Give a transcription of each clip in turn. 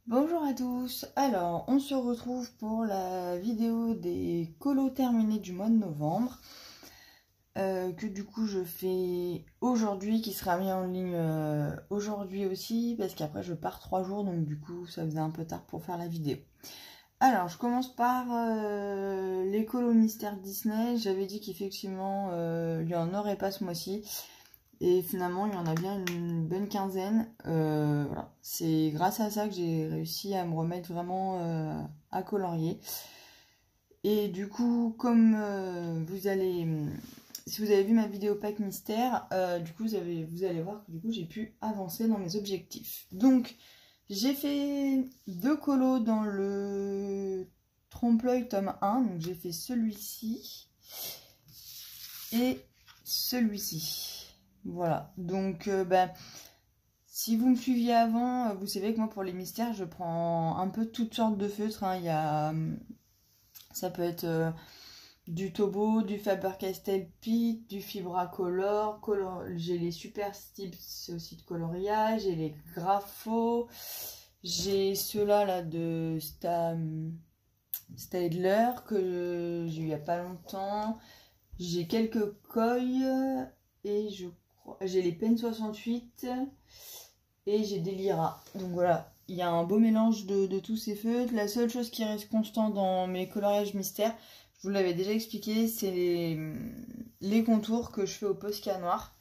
Bonjour à tous, alors on se retrouve pour la vidéo des colos terminés du mois de novembre que du coup je fais aujourd'hui, qui sera mis en ligne aujourd'hui aussi parce qu'après je pars 3 jours, donc du coup ça faisait un peu tard pour faire la vidéo. Alors je commence par les colos mystères Disney. J'avais dit qu'effectivement il n'y en aurait pas ce mois-ci. Et finalement, il y en a bien une bonne quinzaine. Voilà. C'est grâce à ça que j'ai réussi à me remettre vraiment à colorier. Et du coup, comme si vous avez vu ma vidéo pack mystère, du coup, vous allez voir que du coup, j'ai pu avancer dans mes objectifs. Donc, j'ai fait 2 colos dans le trompe-l'œil tome 1. Donc, j'ai fait celui-ci et celui-ci. Voilà, donc si vous me suiviez avant, vous savez que moi pour les mystères, je prends un peu toutes sortes de feutres. Hein. Ça peut être du Tobo, du Faber-Castell Pitt, du Fibracolor, j'ai les Super Stips, c'est aussi de coloriage, j'ai les Graphos, j'ai ceux-là là, de Staedtler que j'ai eu il n'y a pas longtemps, j'ai quelques Koi et j'ai les Pen 68 et j'ai des Lyra. Donc voilà, il y a un beau mélange de tous ces feutres. La seule chose qui reste constant dans mes coloriages mystères, je vous l'avais déjà expliqué, c'est les contours que je fais au Posca noir.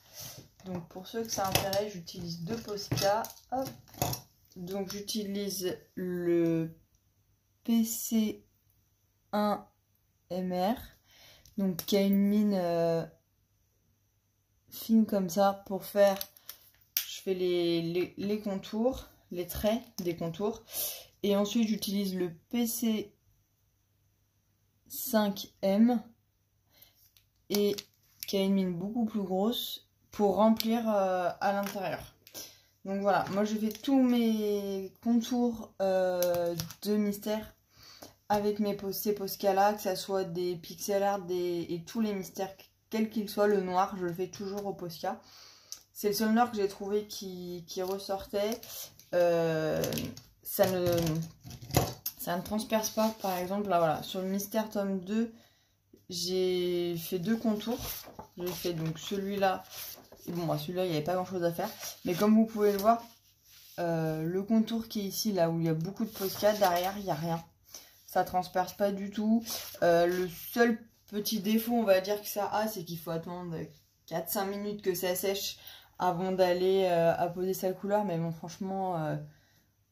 Donc pour ceux que ça intéresse, j'utilise 2 Posca. Hop. Donc j'utilise le PC1 MR, donc qui a une mine fine comme ça pour faire, je fais les contours, les traits des contours, et ensuite j'utilise le PC5M et qui a une mine beaucoup plus grosse pour remplir à l'intérieur. Donc voilà, moi je fais tous mes contours de mystère avec ces Posca là, que ça soit des pixel art et tous les mystères quel qu'il soit. Le noir, je le fais toujours au Posca. C'est le seul noir que j'ai trouvé qui ressortait. Ça ne transperce pas. Par exemple, là, voilà, sur le Mystère tome 2, j'ai fait 2 contours. J'ai fait donc celui-là. Bon, moi, celui-là, il n'y avait pas grand-chose à faire. Mais comme vous pouvez le voir, le contour qui est ici, là où il y a beaucoup de Posca, derrière, il n'y a rien. Ça transperce pas du tout. Le seul petit défaut, on va dire que ça a, c'est qu'il faut attendre 4-5 minutes que ça sèche avant d'aller apposer sa couleur. Mais bon, franchement,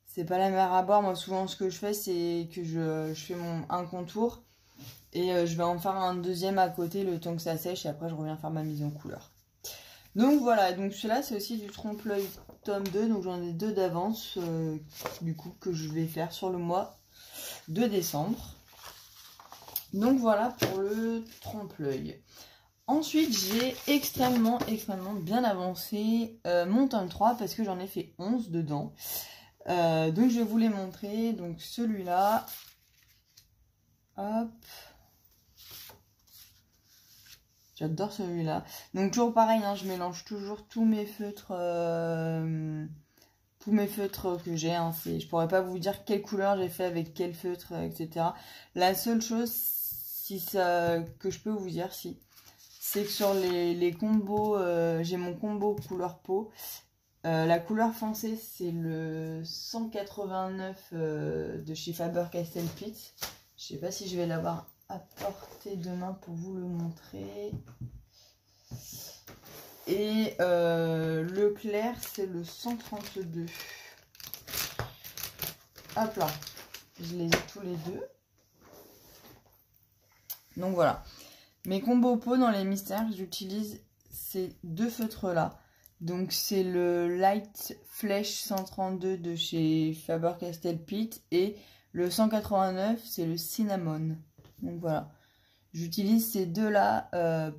c'est pas la mer à boire. Moi, souvent, ce que je fais, c'est que je fais un contour et je vais en faire un deuxième à côté le temps que ça sèche. Et après, je reviens faire ma mise en couleur. Donc voilà, donc celui-là, c'est aussi du trompe-l'œil tome 2. Donc j'en ai 2 d'avance, du coup, que je vais faire sur le mois de décembre. Donc voilà pour le trompe-l'œil. Ensuite, j'ai extrêmement bien avancé mon tome 3 parce que j'en ai fait 11 dedans. Donc je vais vous les montrer. Donc celui-là, hop, j'adore celui-là. Donc toujours pareil, hein, je mélange toujours tous mes feutres que j'ai. Hein, je pourrais pas vous dire quelle couleur j'ai fait avec quel feutre, etc. La seule chose que je peux vous dire, c'est que sur les combos, j'ai mon combo couleur peau. La couleur foncée, c'est le 189 de chez Faber-Castell Pitt. Je sais pas si je vais l'avoir à portée de main pour vous le montrer. Et le clair, c'est le 132. Hop là, je les ai tous les deux. Donc voilà. Mes combos peau dans les mystères, j'utilise ces 2 feutres là. Donc c'est le Light Flesh 132 de chez Faber-Castell Pitt et le 189 c'est le Cinnamon. Donc voilà. J'utilise ces 2 là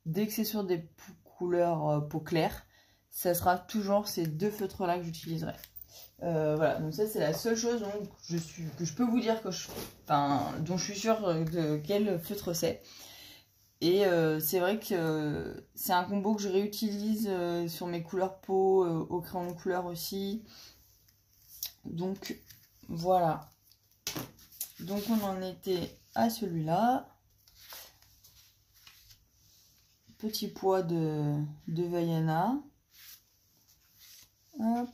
dès que c'est sur des couleurs peau claire. Ça sera toujours ces 2 feutres là que j'utiliserai. Voilà, donc ça c'est la seule chose que je peux vous dire dont je suis sûre de quel feutre c'est. Et c'est vrai que c'est un combo que je réutilise sur mes couleurs peau, au crayon de couleur aussi. Donc Voilà. Donc on en était à celui-là. Petit pois de Vaiana. Hop.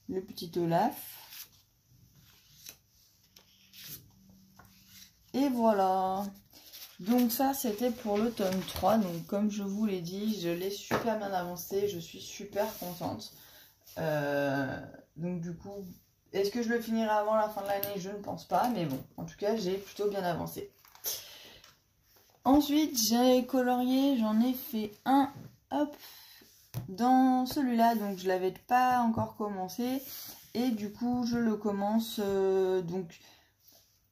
Le petit Olaf. Et voilà. Donc ça c'était pour le tome 3. Donc comme je vous l'ai dit, je l'ai super bien avancé. Je suis super contente. Donc du coup, est-ce que je le finirai avant la fin de l'année? Je ne pense pas. Mais bon, en tout cas, j'ai plutôt bien avancé. Ensuite, j'ai colorié. J'en ai fait un. Hop. Dans celui-là. Donc je l'avais pas encore commencé. Et du coup, je le commence. Donc...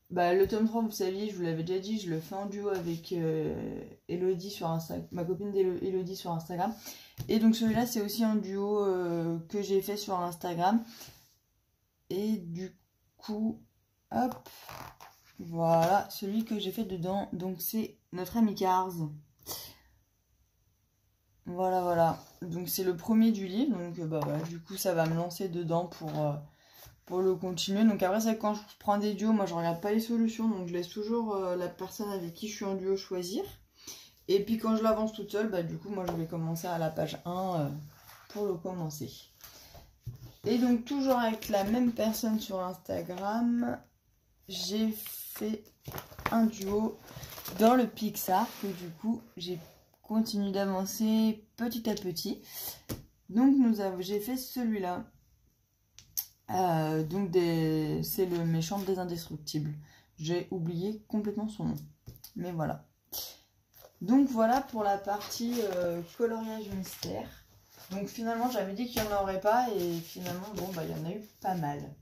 Bah, le tome 3, vous saviez, je vous l'avais déjà dit, je le fais en duo avec Elodie sur Instagram, ma copine Elodie sur Instagram. Et donc celui-là, c'est aussi un duo que j'ai fait sur Instagram. Et du coup, hop, voilà, celui que j'ai fait dedans. Donc c'est notre ami Cars. Voilà, voilà. Donc c'est le premier du livre. Donc bah, voilà, du coup, ça va me lancer dedans pour le continuer. Donc après, c'est quand je prends des duos, moi je regarde pas les solutions, donc je laisse toujours la personne avec qui je suis en duo choisir. Et puis quand je l'avance toute seule, bah du coup moi je vais commencer à la page 1 pour le commencer. Et donc toujours avec la même personne sur Instagram, j'ai fait un duo dans le Pixar, que du coup j'ai continué d'avancer petit à petit. Donc j'ai fait celui-là. Donc c'est le méchant des Indestructibles. J'ai oublié complètement son nom. Mais voilà. Donc voilà pour la partie coloriage mystère. Donc finalement j'avais dit qu'il n'y en aurait pas. Et finalement bon bah il y en a eu pas mal.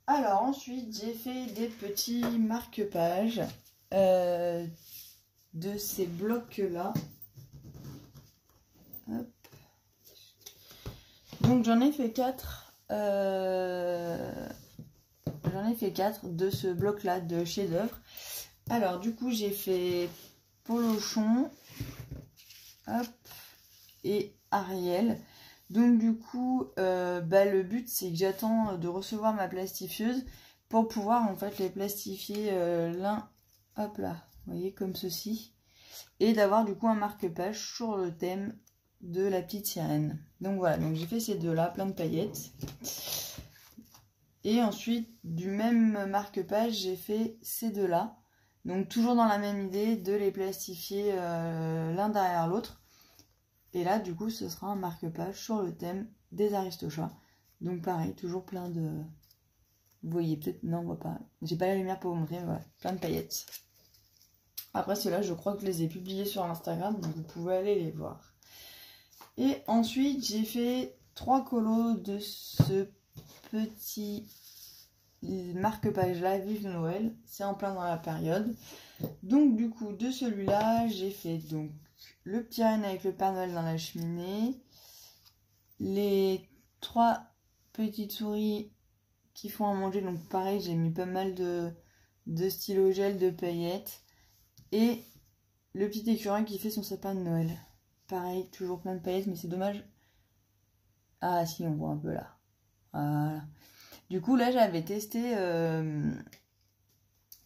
Alors ensuite j'ai fait des petits marque-pages de ces blocs là. Hop. Donc j'en ai fait 4. J'en ai fait 4 de ce bloc là de chef d'œuvre. Alors du coup j'ai fait Polochon, hop, et Ariel. Donc du coup bah, le but c'est que j'attends de recevoir ma plastifieuse pour pouvoir en fait les plastifier l'un, hop là, vous voyez, comme ceci, et d'avoir du coup un marque-page sur le thème de la petite sirène. Donc voilà, donc j'ai fait ces deux là, plein de paillettes. Et ensuite, du même marque-page, j'ai fait ces deux là. Donc toujours dans la même idée de les plastifier l'un derrière l'autre. Et là, du coup, ce sera un marque-page sur le thème des Aristochats. Donc pareil, toujours plein de... Vous voyez peut-être, non, on voit pas. J'ai pas la lumière pour vous montrer, voilà, plein de paillettes. Après ceux-là, je crois que je les ai publiés sur Instagram, donc vous pouvez aller les voir. Et ensuite, j'ai fait 3 colos de ce petit marque-page là, Vive Noël. C'est en plein dans la période. Donc du coup, de celui-là, j'ai fait donc le petit renne avec le Père Noël dans la cheminée. Les 3 petites souris qui font à manger. Donc pareil, j'ai mis pas mal de stylo gel, de paillettes. Et le petit écureuil qui fait son sapin de Noël. Pareil, toujours plein de paillettes, mais c'est dommage. Ah si, on voit un peu là. Voilà. Du coup, là, j'avais testé...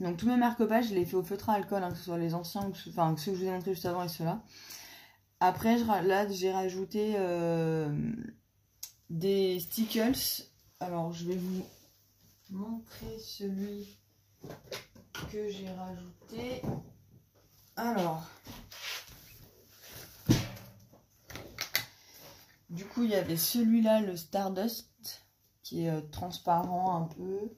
Donc tous mes marque-pages, je les ai fait au feutre à alcool, hein, que ce soit les anciens, enfin ceux que je vous ai montré juste avant et ceux-là. Après, là, j'ai rajouté des stickers. Alors, je vais vous montrer celui que j'ai rajouté. Alors, du coup, il y avait celui-là, le Stardust, qui est transparent un peu.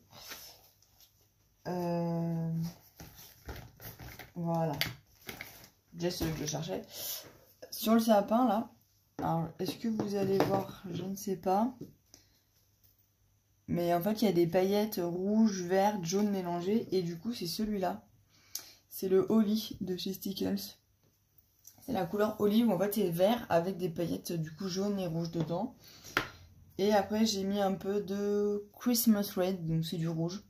Voilà. Déjà celui que je cherchais. Sur le sapin, là. Alors, est-ce que vous allez voir? Je ne sais pas. Mais en fait, il y a des paillettes rouges, vertes, jaunes mélangées. Et du coup, c'est celui-là. C'est le Holly de chez Stickles. C'est la couleur olive. En fait, c'est vert avec des paillettes du coup jaunes et rouges dedans. Et après, j'ai mis un peu de Christmas Red. Donc, c'est du rouge.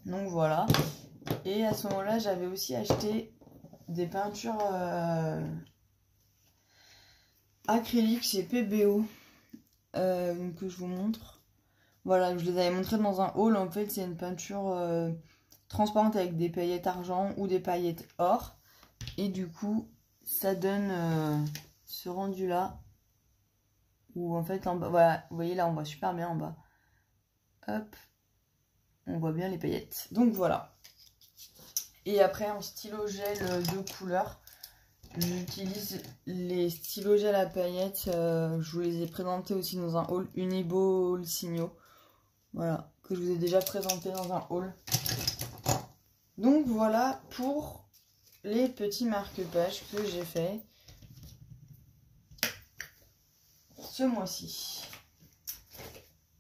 Donc, voilà. Et à ce moment-là, j'avais aussi acheté des peintures acryliques chez PBO que je vous montre. Voilà, je les avais montrés dans un haul. En fait, c'est une peinture transparente avec des paillettes argent ou des paillettes or. Et du coup, ça donne ce rendu là. Où en fait, en bas, voilà, vous voyez là, on voit super bien en bas. Hop, on voit bien les paillettes. Donc voilà. Et après, en stylo gel de couleur, j'utilise les stylos gel à paillettes. Je vous les ai présentés aussi dans un haul Uniball Signo. Voilà, que je vous ai déjà présenté dans un haul. Donc voilà pour les petits marque-pages que j'ai fait ce mois-ci.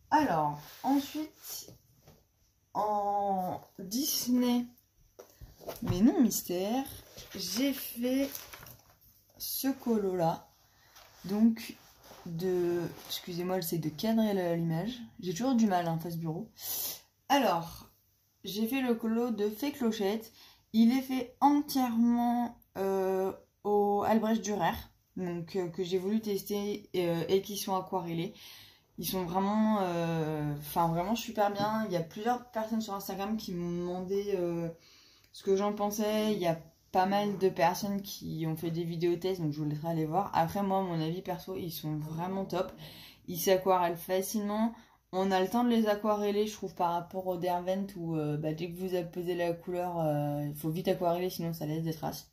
Alors, ensuite, en Disney, mais non mystère, j'ai fait ce colo là. Donc, excusez-moi, j'essaie de cadrer l'image. J'ai toujours du mal face bureau. Alors, j'ai fait le colo de Fée Clochette. Il est fait entièrement au Albrecht Dürer, donc que j'ai voulu tester et qui sont aquarellés. Ils sont vraiment, vraiment super bien. Il y a plusieurs personnes sur Instagram qui m'ont demandé ce que j'en pensais. Il y a pas mal de personnes qui ont fait des vidéos tests, donc je vous laisserai aller voir. Après, moi, mon avis perso, ils sont vraiment top. Ils s'aquarellent facilement. On a le temps de les aquareller, je trouve, par rapport au Derwent où dès que vous apposez la couleur, il faut vite aquareller, sinon ça laisse des traces.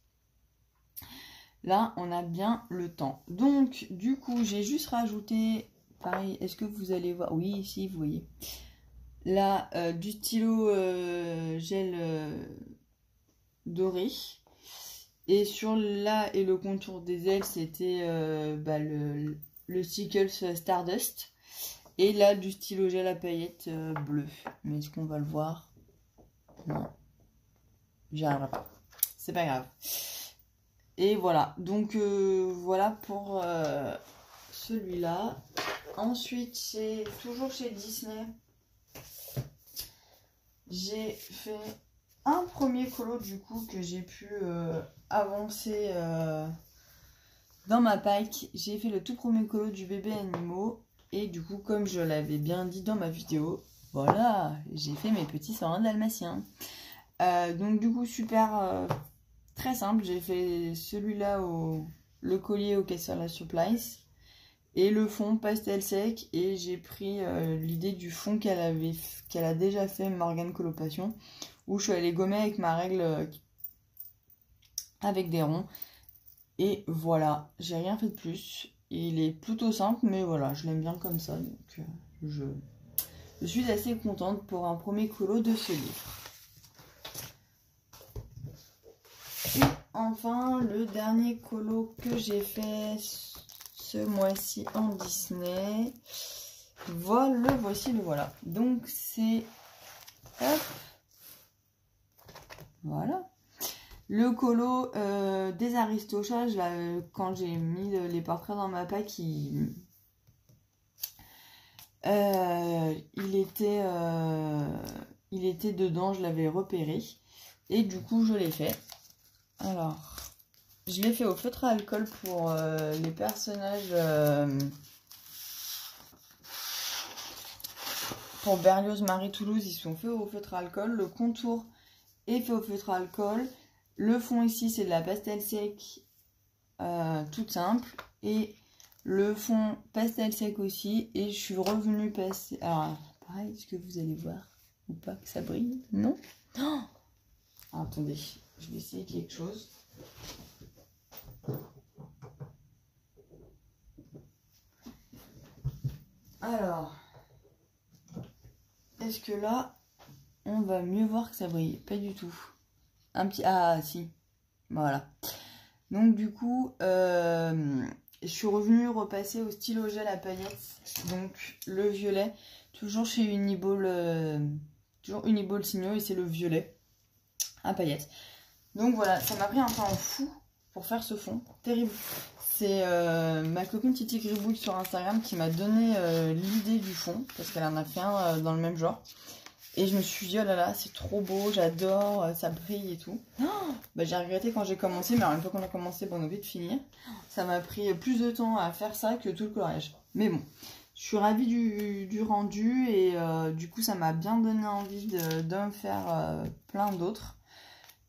Là, on a bien le temps. Donc, du coup, j'ai juste rajouté, pareil, est-ce que vous allez voir? Oui, ici, vous voyez. Là, du stylo gel doré. Et sur là et le contour des ailes, c'était le Stickles Stardust. Et là, du stylo gel à paillettes bleu. Mais est-ce qu'on va le voir? Non. J'y arriverai pas. C'est pas grave. Et voilà. Donc, voilà pour celui-là. Ensuite, c'est toujours chez Disney. J'ai fait un premier colo, du coup, que j'ai pu avancer dans ma pack. J'ai fait le tout premier colo du bébé animaux. Et du coup, comme je l'avais bien dit dans ma vidéo, voilà, j'ai fait mes petits serins dalmatiens. Donc du coup, super, très simple. J'ai fait celui-là, le collier au Castle Supplies. Et le fond pastel sec. Et j'ai pris l'idée du fond qu'elle a déjà fait, Morgane Coloration. Où je suis allée gommer avec ma règle avec des ronds. Et voilà, j'ai rien fait de plus. Il est plutôt simple, mais voilà, je l'aime bien comme ça. Donc je suis assez contente pour un premier colo de ce livre. Et enfin, le dernier colo que j'ai fait ce mois-ci en Disney. Voilà, voici le voilà. Donc c'est... Hop. Voilà. Le colo des Aristochats, quand j'ai mis les portraits dans ma pack, il était dedans, je l'avais repéré. Et du coup, je l'ai fait. Alors, je l'ai fait au feutre à alcool pour les personnages... pour Berlioz, Marie Toulouse, ils sont faits au feutre à alcool. Le contour est fait au feutre à alcool. Le fond ici, c'est de la pastel sec toute simple. Et le fond pastel sec aussi. Et je suis revenue passer... Alors, pareil, est-ce que vous allez voir ou pas que ça brille? Non? Oh, attendez, je vais essayer quelque chose. Alors, est-ce que là, on va mieux voir que ça brille? Pas du tout. Un petit... Ah, si. Voilà. Donc, du coup, je suis revenue repasser au stylo gel à paillettes. Donc, le violet. Toujours chez Uniball. Toujours Uniball Signo. Et c'est le violet à paillettes. Donc, voilà. Ça m'a pris un temps fou pour faire ce fond. Terrible. C'est ma copine Titi Gribouille sur Instagram qui m'a donné l'idée du fond. Parce qu'elle en a fait un dans le même genre. Et je me suis dit, oh là là, c'est trop beau, j'adore, ça brille et tout. Oh, bah, j'ai regretté quand j'ai commencé, mais en même temps qu'on a commencé, bon, on a oublié de finir. Ça m'a pris plus de temps à faire ça que tout le coloriage. Mais bon, je suis ravie du rendu et du coup, ça m'a bien donné envie de me faire plein d'autres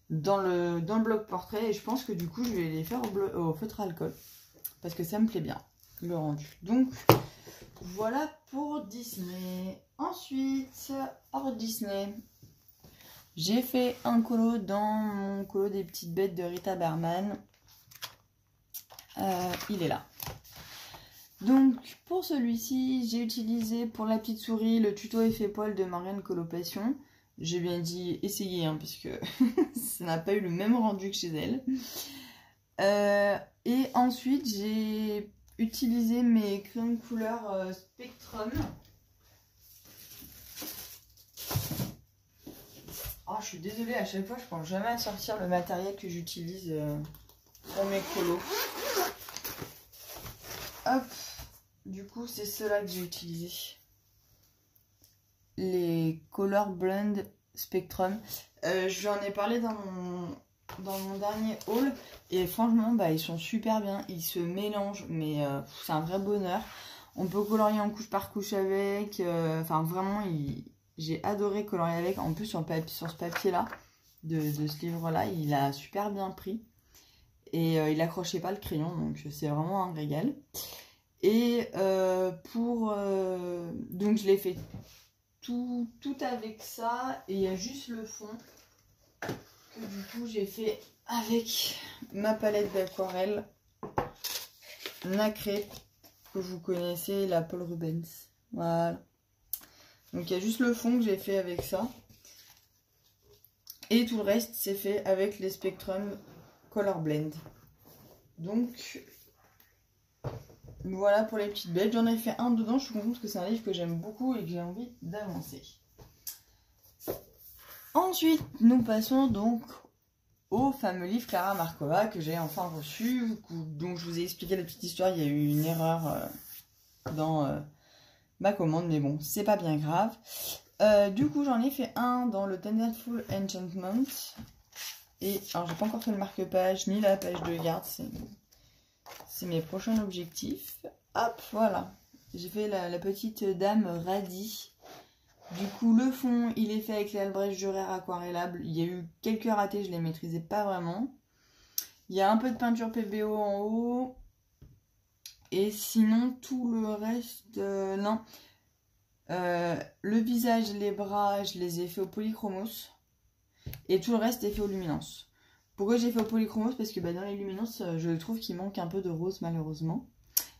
dans le bloc portrait. Et je pense que du coup, je vais les faire au feutre à alcool parce que ça me plaît bien, le rendu. Donc, voilà pour Disney. Ensuite, hors Disney, j'ai fait un colo dans mon colo des petites bêtes de Rita Berman. Il est là. Donc, pour celui-ci, j'ai utilisé pour la petite souris le tuto effet poil de Morgane Colopassion. J'ai bien dit essayer, hein, parce que ça n'a pas eu le même rendu que chez elle. Et ensuite, j'ai utilisé mes crayons de couleur Spectrum. Oh, je suis désolée, à chaque fois, je pense jamais à sortir le matériel que j'utilise pour mes colos. Hop, du coup, c'est ceux-là que j'ai utilisé. Les Color Blend Spectrum. Je lui en ai parlé dans mon dernier haul. Et franchement, bah, ils sont super bien. Ils se mélangent, mais c'est un vrai bonheur. On peut colorier en couche par couche avec. Enfin, vraiment, j'ai adoré colorier avec. En plus, sur ce papier-là, de ce livre-là, il a super bien pris. Et il n'accrochait pas le crayon, donc c'est vraiment un régal. Et donc je l'ai fait tout avec ça. Et il y a juste le fond que du coup j'ai fait avec ma palette d'aquarelle nacrée que vous connaissez, la Paul Rubens. Voilà. Donc il y a juste le fond que j'ai fait avec ça. Et tout le reste c'est fait avec les Spectrum Color Blend. Donc voilà pour les petites bêtes. J'en ai fait un dedans. Je suis contente parce que c'est un livre que j'aime beaucoup et que j'ai envie d'avancer. Ensuite, nous passons donc au fameux livre Clara Markova que j'ai enfin reçu. Donc je vous ai expliqué la petite histoire. Il y a eu une erreur dans ma commande, mais bon, c'est pas bien grave. Du coup, j'en ai fait un dans le Tenderful Enchantment. Et alors, j'ai pas encore fait le marque-page ni la page de garde. C'est mes prochains objectifs. Hop, voilà. J'ai fait la petite dame radie. Du coup, le fond, il est fait avec les Albrecht Dürer aquarellables. Il y a eu quelques ratés, je les maîtrisais pas vraiment. Il y a un peu de peinture PBO en haut. Et sinon, tout le reste, non. Le visage, les bras, je les ai fait au polychromos. Et tout le reste est fait au luminance. Pourquoi j'ai fait au polychromos? Parce que dans les luminances, je trouve qu'il manque un peu de rose malheureusement.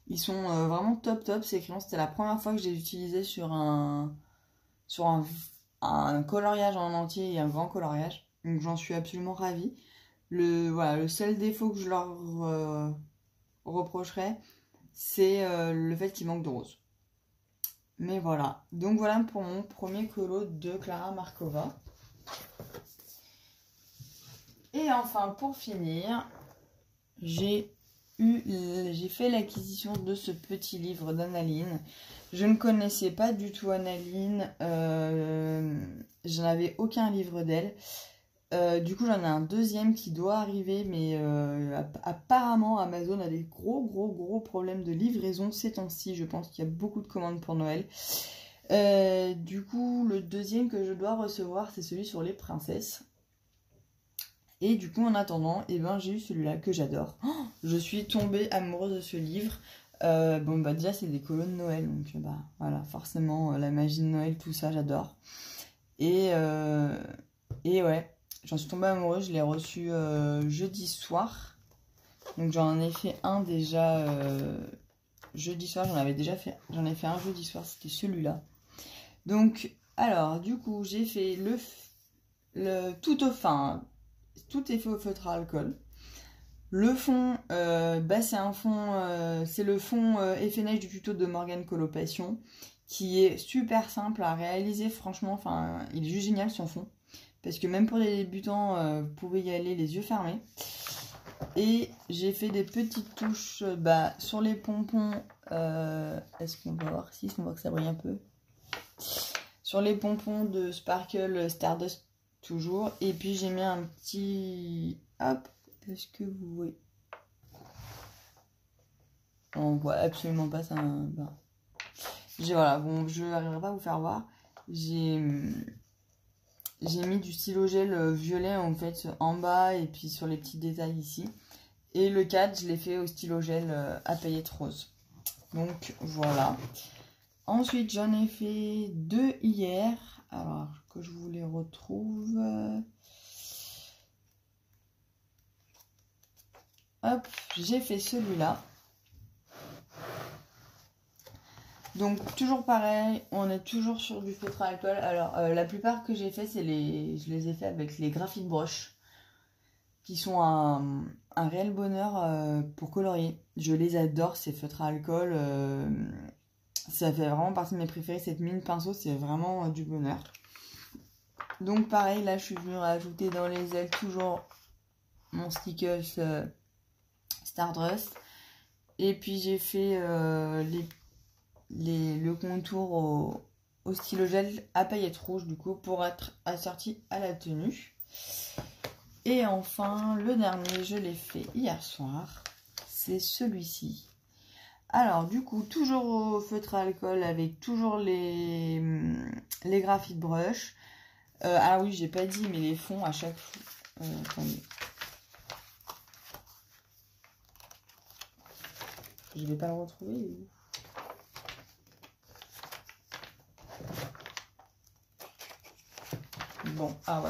Ils sont vraiment top top ces crayons. C'était la première fois que j'ai utilisé sur un coloriage en entier et un grand coloriage. Donc j'en suis absolument ravie. Voilà, le seul défaut que je leur reprocherais, c'est le fait qu'il manque de rose. Mais voilà. Donc voilà pour mon premier colo de Clara Markova. Et enfin, pour finir, j'ai fait l'acquisition de ce petit livre d'Annaline. Je ne connaissais pas du tout Annaline. Je n'avais aucun livre d'elle. Du coup, j'en ai un deuxième qui doit arriver, mais apparemment, Amazon a des gros problèmes de livraison ces temps-ci. Je pense qu'il y a beaucoup de commandes pour Noël. Du coup, le deuxième que je dois recevoir, c'est celui sur les princesses. Et du coup, en attendant, j'ai eu celui-là que j'adore. Oh, je suis tombée amoureuse de ce livre. Déjà, c'est des colos de Noël. Donc, voilà, forcément, la magie de Noël, tout ça, j'adore. Et ouais, j'en suis tombée amoureuse. Je l'ai reçu jeudi soir. Donc, j'en ai fait un déjà jeudi soir. J'en ai fait un jeudi soir. C'était celui-là. Donc, alors, du coup, j'ai fait le tout au fin. Tout est fait au feutre à alcool. Le fond, c'est un fond, c'est le fond effet neige du tuto de Morgane Colopassion, qui est super simple à réaliser. Franchement, il est juste génial son fond, parce que même pour les débutants, vous pouvez y aller les yeux fermés. Et j'ai fait des petites touches sur les pompons. Est-ce qu'on va voir si on voit que ça brille un peu? sur les pompons de Sparkle Stardust toujours. Et puis j'ai mis un petit... Hop, est-ce que vous voyez? On voit absolument pas ça. Bah. Voilà, bon, je n'arriverai pas à vous faire voir. J'ai mis du stylo gel violet en fait en bas et puis sur les petits détails ici. Et le cadre, je l'ai fait au stylo gel à paillettes roses. Donc voilà. Ensuite, j'en ai fait 2 hier. Alors, que je vous les retrouve. Hop, j'ai fait celui-là. Donc toujours pareil, on est toujours sur du feutre à alcool. Alors la plupart que j'ai fait, je les ai fait avec les graphite brush, qui sont un réel bonheur pour colorier. Je les adore, ces feutres à alcool. Ça fait vraiment partie de mes préférés. Cette mine pinceau, c'est vraiment du bonheur. Donc pareil, là je suis venue rajouter dans les ailes toujours mon stickers Stardust. Et puis j'ai fait le contour au stylo gel à paillettes rouges du coup pour être assorti à la tenue. Et enfin le dernier, je l'ai fait hier soir, c'est celui-ci. Alors du coup toujours au feutre à alcool avec toujours les graphite brush. Ah oui, j'ai pas dit, mais les fonds à chaque fois. Attendez. Je vais pas le retrouver. Bon, ah ouais.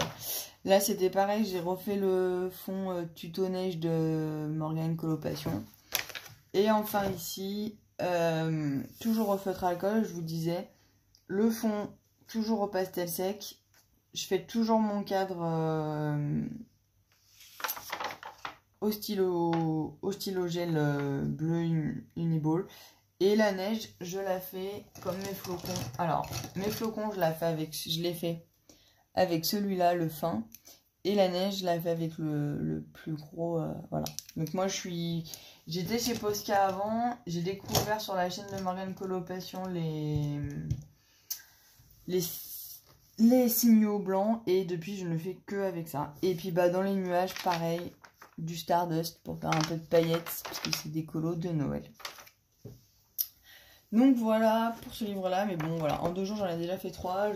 Là, c'était pareil, j'ai refait le fond tuto neige de Morgane Coloration. Et enfin ici, toujours au feutre à alcool, je vous disais, le fond toujours au pastel sec. Je fais toujours mon cadre au stylo gel bleu Uniball. Et la neige, je la fais comme mes flocons. Alors, mes flocons, je l'ai fait avec celui-là, le fin. Et la neige, je l'ai fait avec le plus gros. Voilà. Donc moi, j'étais chez Posca avant. J'ai découvert sur la chaîne de Morgane Coloration les signaux blancs. Et depuis, je ne fais que avec ça. Et puis, bah, dans les nuages, pareil, du Stardust pour faire un peu de paillettes. Parce que c'est des colos de Noël. Donc voilà pour ce livre-là. Mais bon, voilà. En 2 jours, j'en ai déjà fait 3.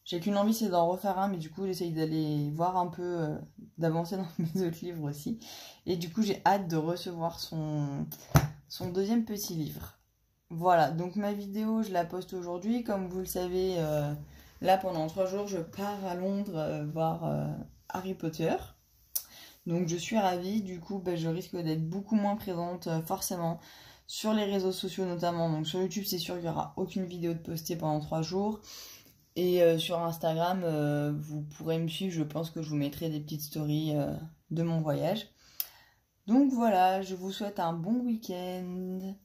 J'ai qu'une envie, c'est d'en refaire un, mais du coup, j'essaye d'aller voir un peu, d'avancer dans mes autres livres aussi. Et du coup, j'ai hâte de recevoir son deuxième petit livre. Voilà, donc ma vidéo, je la poste aujourd'hui. Comme vous le savez, là, pendant 3 jours, je pars à Londres voir Harry Potter. Donc, je suis ravie. Du coup, bah, je risque d'être beaucoup moins présente, forcément, sur les réseaux sociaux notamment. Donc, sur YouTube, c'est sûr qu'il n'y aura aucune vidéo de postée pendant 3 jours. Et sur Instagram, vous pourrez me suivre, je pense que je vous mettrai des petites stories de mon voyage. Donc voilà, je vous souhaite un bon week-end.